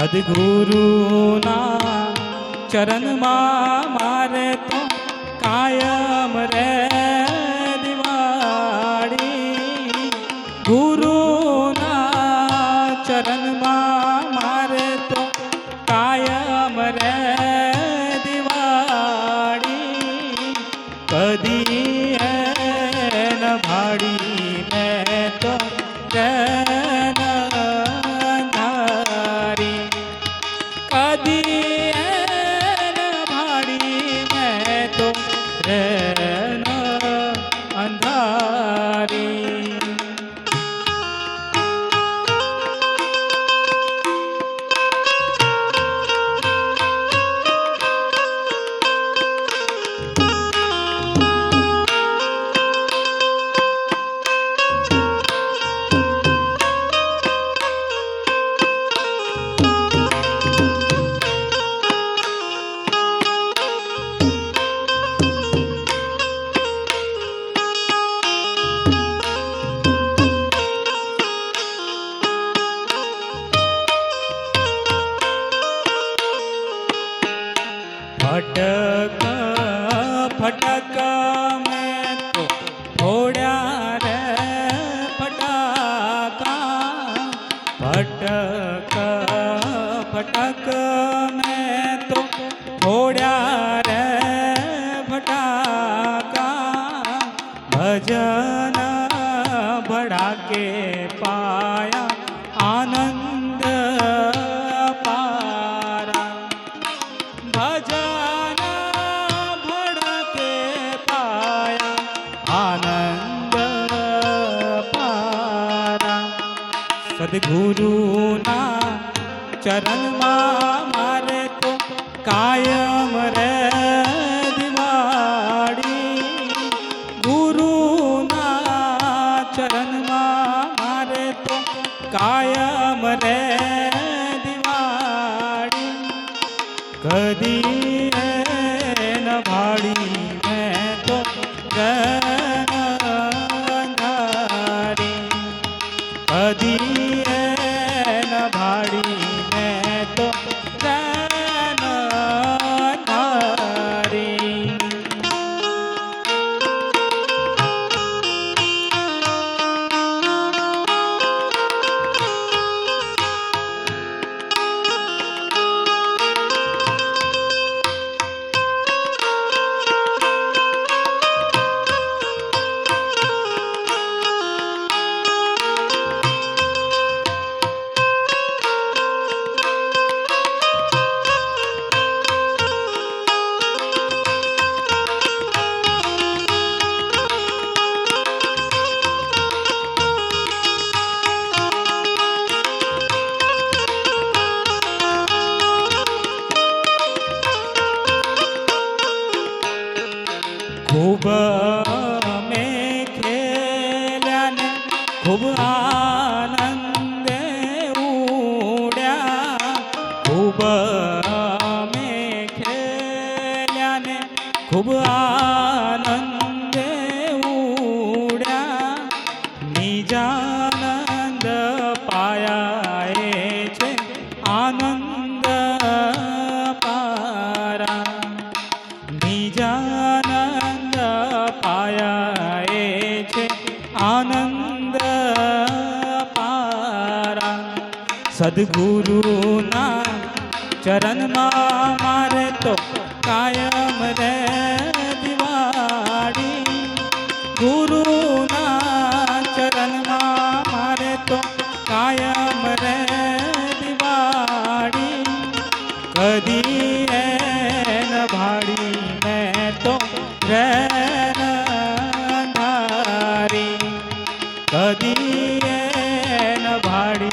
સદગુરુના ચરણમાં મારે તો કાયમ રે દિવાળી. ગુરુના ચરણમાં મારે તો કાયમ રે દિવાળી. કદી ન ભાડી મેં તો फटक फटक में तो फोड़ा रे फटाका. फटक फटक में तो फोड़ा रे फटाका. भजन बढ़ा के पाया आनंद पारा. भजन भड़के पाया आनंद पारा. सद्गुरुना ચરણમાં મારે તો કાયમ રે દિવાળી. ગુરુના ચરણમાં મારે તો કાયમ રે દિવાળી. કદી ન ભાડી મેં તો ગંધારી. કદી ન ભાડી મેં તો ગંધારી. ખૂબ મેં ખેલ્યા ને ખૂબ આનંદે ઉડ્યા. ખૂબ મેં ખેલ્યા ને ખૂબ આનંદે ઉડ્યા. નિજાનંદ પાયા એ છે આનંદ પારા. નિજાનંદ પાયા એ છે આનંદ પારા. સદ્ગુરુના ચરણમાં મારે તો કાયમ રે દિવાળી. ગુરુના ચરણમાં મારે તો કાયમ રે દિવાળી. કદી ન ભાડી મેં તો ગંધારી. કદી ન ભાડી